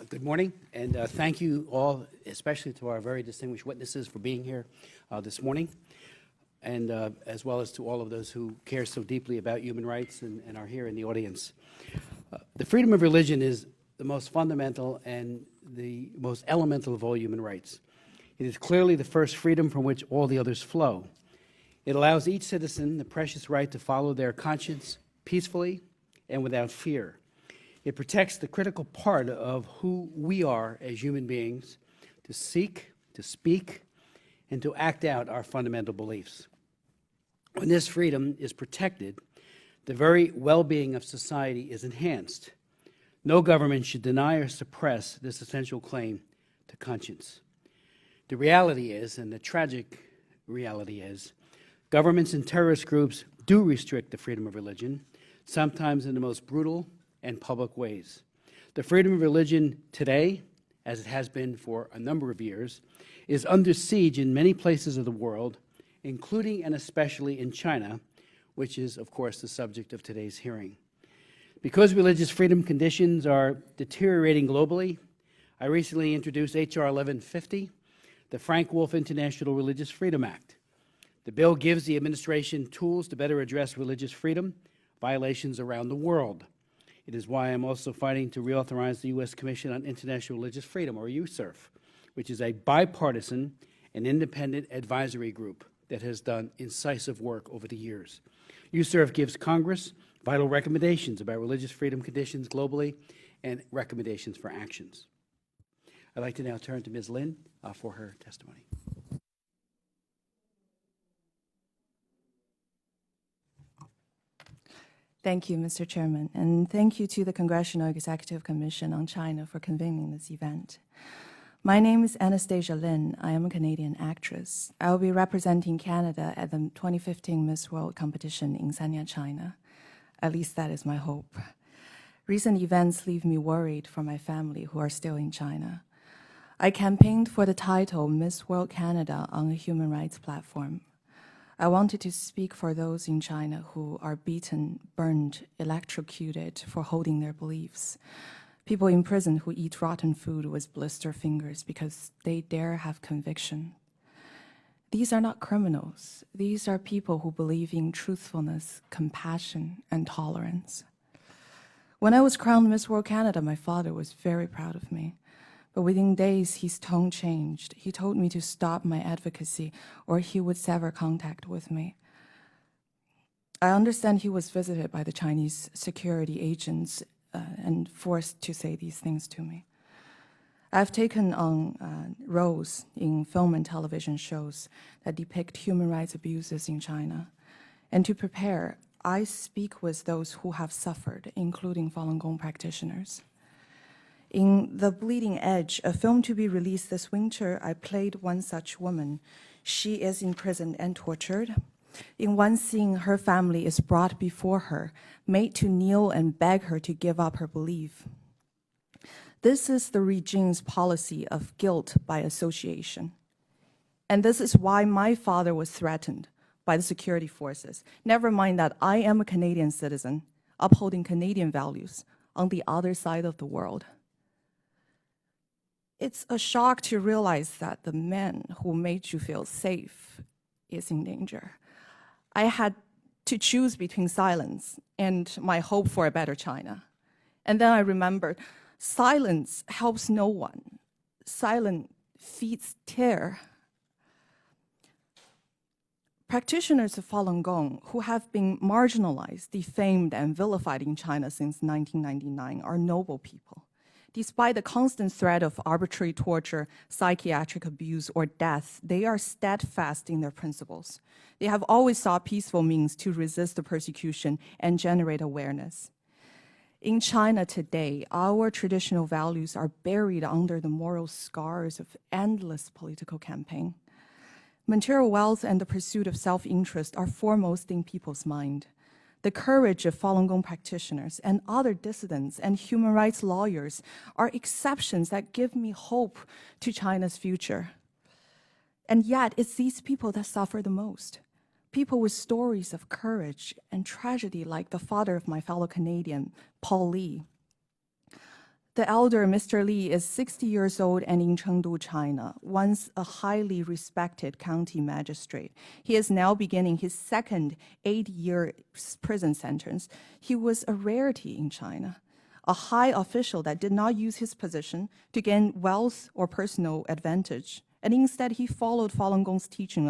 Good morning, and thank you all, especially to our very distinguished witnesses, for being here this morning, and as well as to all of those who care so deeply about human rights and are here in the audience. The freedom of religion is the most fundamental and the most elemental of all human rights. It is clearly the first freedom from which all the others flow. It allows each citizen the precious right to follow their conscience peacefully and without fear. It protects the critical part of who we are as human beings to seek, to speak, and to act out our fundamental beliefs. When this freedom is protected, the very well-being of society is enhanced. No government should deny or suppress this essential claim to conscience. The reality is, and the tragic reality is, governments and terrorist groups do restrict the freedom of religion, sometimes in the most brutal and public ways. The freedom of religion today, as it has been for a number of years, is under siege in many places of the world, including and especially in China, which is, of course, the subject of today's hearing. Because religious freedom conditions are deteriorating globally, I recently introduced H.R. 1150, the Frank Wolf International Religious Freedom Act. The bill gives the administration tools to better address religious freedom violations around the world. It is why I'm also fighting to reauthorize the U.S. Commission on International Religious Freedom, or USCIRF, which is a bipartisan and independent advisory group that has done incisive work over the years. USCIRF gives Congress vital recommendations about religious freedom conditions globally and recommendations for actions. I'd like to now turn to Ms. Lin for her testimony. Thank you, Mr. Chairman, and thank you to the Congressional Executive Commission on China for convening this event. My name is Anastasia Lin. I am a Canadian actress. I will be representing Canada at the 2015 Miss World competition in Sanya, China. At least that is my hope. Recent events leave me worried for my family who are still in China. I campaigned for the title Miss World Canada on a human rights platform. I wanted to speak for those in China who are beaten, burned, electrocuted for holding their beliefs. People in prison who eat rotten food with blister fingers because they dare have conviction. These are not criminals. These are people who believe in truthfulness, compassion, and tolerance. When I was crowned Miss World Canada, my father was very proud of me. But within days, his tone changed. He told me to stop my advocacy or he would sever contact with me. I understand he was visited by the Chinese security agents and forced to say these things to me. I've taken on roles in film and television shows that depict human rights abuses in China. And to prepare, I speak with those who have suffered, including Falun Gong practitioners. In The Bleeding Edge, a film to be released this winter, I played one such woman. She is imprisoned and tortured. In one scene, her family is brought before her, made to kneel and beg her to give up her belief. This is the regime's policy of guilt by association. And this is why my father was threatened by the security forces. Never mind that I am a Canadian citizen, upholding Canadian values on the other side of the world. It's a shock to realize that the man who made you feel safe is in danger. I had to choose between silence and my hope for a better China. And then I remembered, silence helps no one. Silence feeds terror. Practitioners of Falun Gong who have been marginalized, defamed, and vilified in China since 1999 are noble people. Despite the constant threat of arbitrary torture, psychiatric abuse, or death, they are steadfast in their principles. They have always sought peaceful means to resist the persecution and generate awareness. In China today, our traditional values are buried under the moral scars of endless political campaign. Material wealth and the pursuit of self-interest are foremost in people's mind. The courage of Falun Gong practitioners and other dissidents and human rights lawyers are exceptions that give me hope to China's future. And yet, it's these people that suffer the most. People with stories of courage and tragedy like the father of my fellow Canadian, Paul Lee. The elder, Mr. Li, is 60 years old and in Chengdu, China, once a highly respected county magistrate. He is now beginning his second 8-year prison sentence. He was a rarity in China, a high official that did not use his position to gain wealth or personal advantage. And instead, he followed Falun Gong's teaching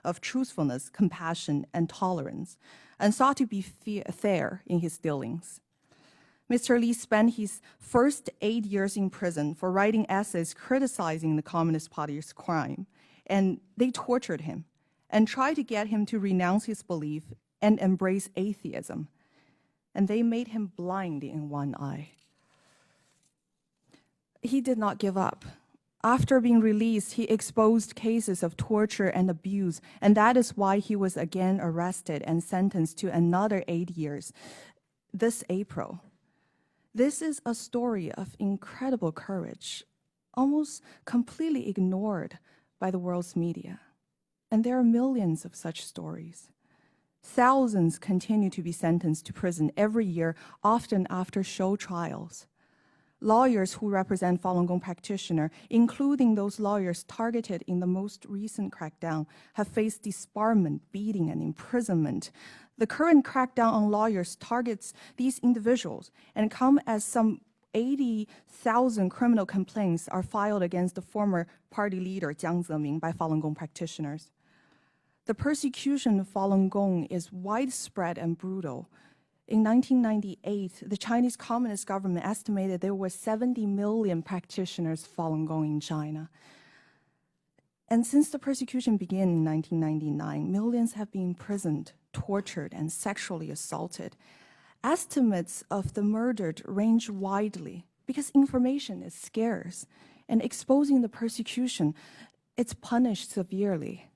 of truthfulness, compassion, and tolerance, and sought to be fair in his dealings. Mr. Li spent his first 8 years in prison for writing essays criticizing the Communist Party's crime, and they tortured him and tried to get him to renounce his belief and embrace atheism. And they made him blind in one eye. He did not give up. After being released, he exposed cases of torture and abuse, and that is why he was again arrested and sentenced to another 8 years this April. This is a story of incredible courage, almost completely ignored by the world's media. And there are millions of such stories. Thousands continue to be sentenced to prison every year, often after show trials. Lawyers who represent Falun Gong practitioners, including those lawyers targeted in the most recent crackdown, have faced disbarment, beating, and imprisonment. The current crackdown on lawyers targets these individuals and come as some 80,000 criminal complaints are filed against the former party leader Jiang Zemin by Falun Gong practitioners. The persecution of Falun Gong is widespread and brutal. In 1998, the Chinese Communist government estimated there were 70 million practitioners of Falun Gong in China. And since the persecution began in 1999, millions have been imprisoned, tortured, and sexually assaulted. Estimates of the murdered range widely because information is scarce, and exposing the persecution, it's punished severely.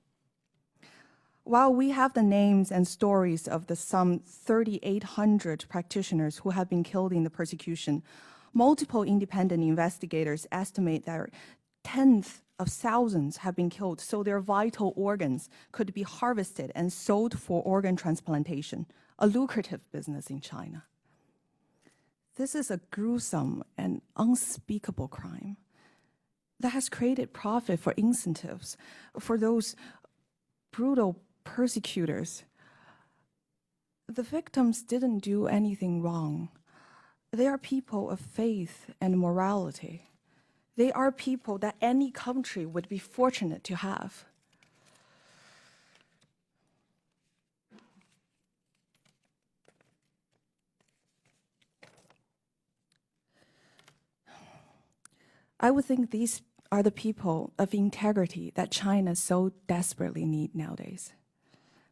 While we have the names and stories of the some 3,800 practitioners who have been killed in the persecution, multiple independent investigators estimate that tens of thousands have been killed so their vital organs could be harvested and sold for organ transplantation, a lucrative business in China. This is a gruesome and unspeakable crime that has created profit for incentives for those brutal persecutors. The victims didn't do anything wrong. They are people of faith and morality. They are people that any country would be fortunate to have. I would think these are the people of integrity that China so desperately needs nowadays.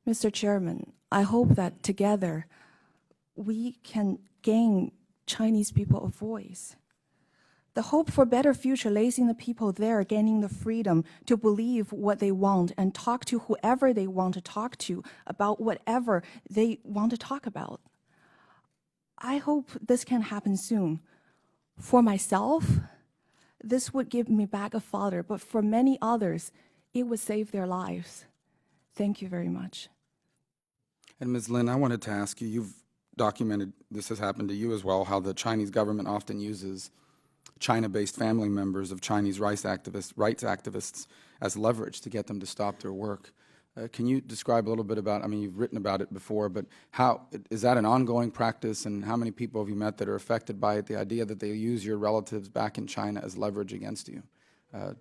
Mr. Chairman, I hope that together we can gain Chinese people a voice. The hope for a better future lays in the people there gaining the freedom to believe what they want and talk to whoever they want to talk to about whatever they want to talk about. I hope this can happen soon. For myself, this would give me back a father, but for many others, it would save their lives. Thank you very much. And Ms. Lin, I wanted to ask you, you've documented, this has happened to you as well, how the Chinese government often uses China-based family members of Chinese rights activists as leverage to get them to stop their work. Can you describe a little bit about, I mean, you've written about it before, but how, is that an ongoing practice, and how many people have you met that are affected by it, the idea that they use your relatives back in China as leverage against you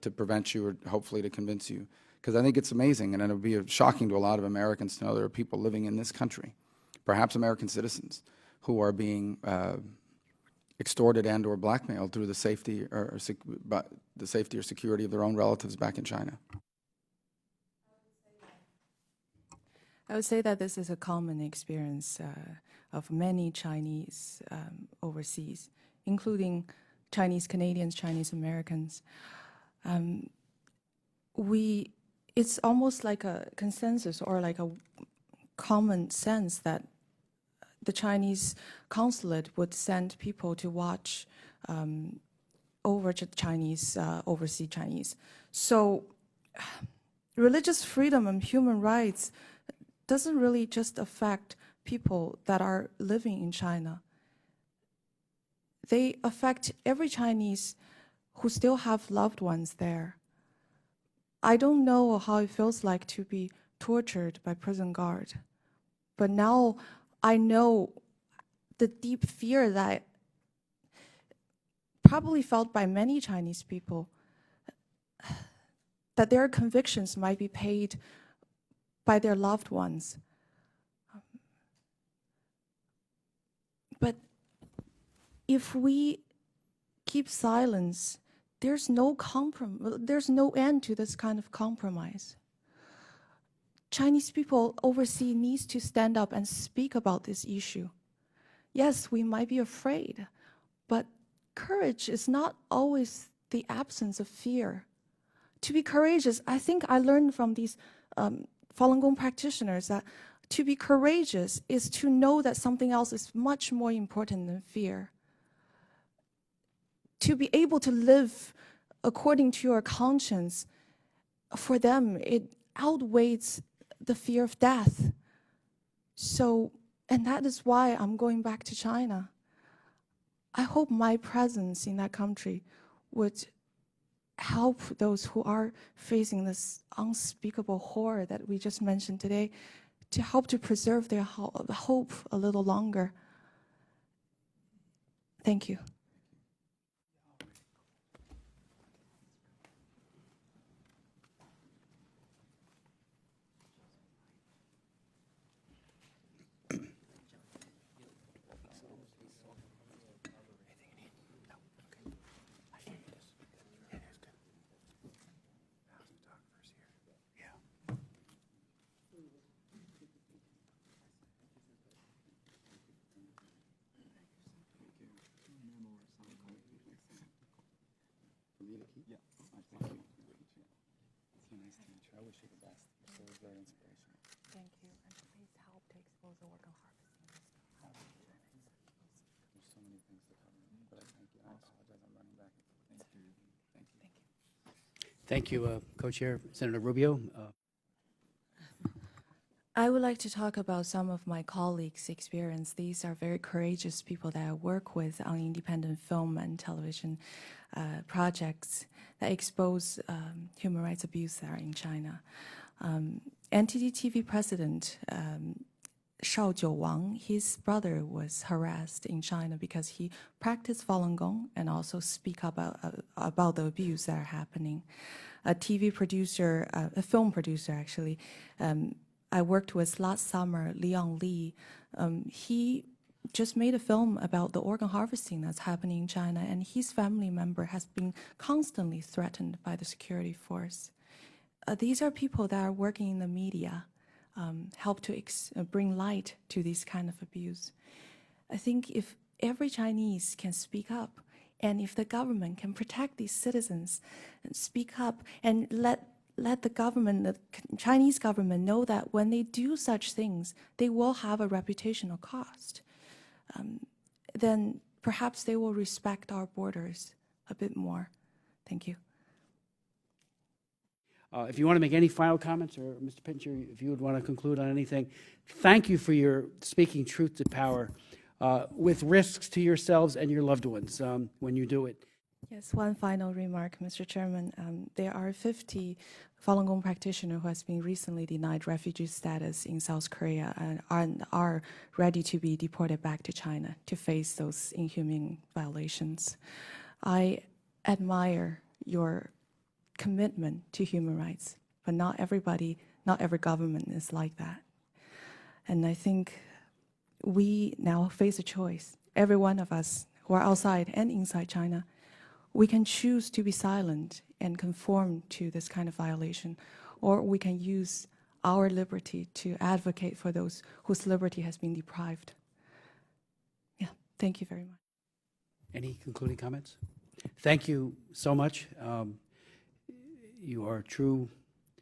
to prevent you or hopefully to convince you? Because I think it's amazing, and it would be shocking to a lot of Americans to know there are people living in this country, perhaps American citizens, who are being extorted and or blackmailed through the safety or security of their own relatives back in China. I would say that this is a common experience of many Chinese overseas, including Chinese Canadians, Chinese Americans. It's almost like a consensus or like a common sense that the Chinese consulate would send people to watch over to Chinese, overseas Chinese. So religious freedom and human rights doesn't really just affect people that are living in China. they affect every Chinese who still have loved ones there. I don't know how it feels like to be tortured by prison guard, but now I know the deep fear that probably felt by many Chinese people, that their convictions might be paid by their loved ones. But if we keep silence, there's no end to this kind of compromise. Chinese people overseas needs to stand up and speak about this issue. Yes, we might be afraid, but courage is not always the absence of fear. To be courageous, I think I learned from these Falun Gong practitioners that to be courageous is to know that something else is much more important than fear. To be able to live according to your conscience, for them, it outweighs the fear of death. So, and that is why I'm going back to China. I hope my presence in that country would help those who are facing this unspeakable horror that we just mentioned today, to help to preserve their hope a little longer. Thank you. Thank you, and please help to expose the organ harvesting. There's so many things to cover, but I thank you. I apologize, I'm running back. Thank you. Thank you, Co-Chair Senator Rubio. I would like to talk about some of my colleagues' experience. These are very courageous people that I work with on independent film and television projects that expose human rights abuse there in China. NTD TV president Shao Jiuwang, his brother was harassed in China because he practiced Falun Gong and also speak about the abuse that are happening. A TV producer, a film producer actually, I worked with last summer, Liang Li. He just made a film about the organ harvesting that's happening in China, and his family member has been constantly threatened by the security force. These are people that are working in the media, help to bring light to this kind of abuse. I think if every Chinese can speak up, and if the government can protect these citizens and speak up and let the government, the Chinese government, know that when they do such things, they will have a reputational cost, then perhaps they will respect our borders a bit more. Thank you. If you want to make any final comments, or Mr. Pincher, if you would want to conclude on anything, thank you for your speaking truth to power with risks to yourselves and your loved ones when you do it. Yes, one final remark, Mr. Chairman. There are 50 Falun Gong practitioners who has been recently denied refugee status in South Korea and are ready to be deported back to China to face those inhumane violations. I admire your commitment to human rights, but not everybody, not every government is like that. And I think we now face a choice. Every one of us who are outside and inside China, we can choose to be silent and conform to this kind of violation, or we can use our liberty to advocate for those whose liberty has been deprived. Yeah, thank you very much. Any concluding comments? Thank you so much. You are true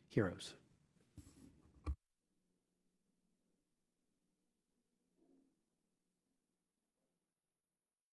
heroes.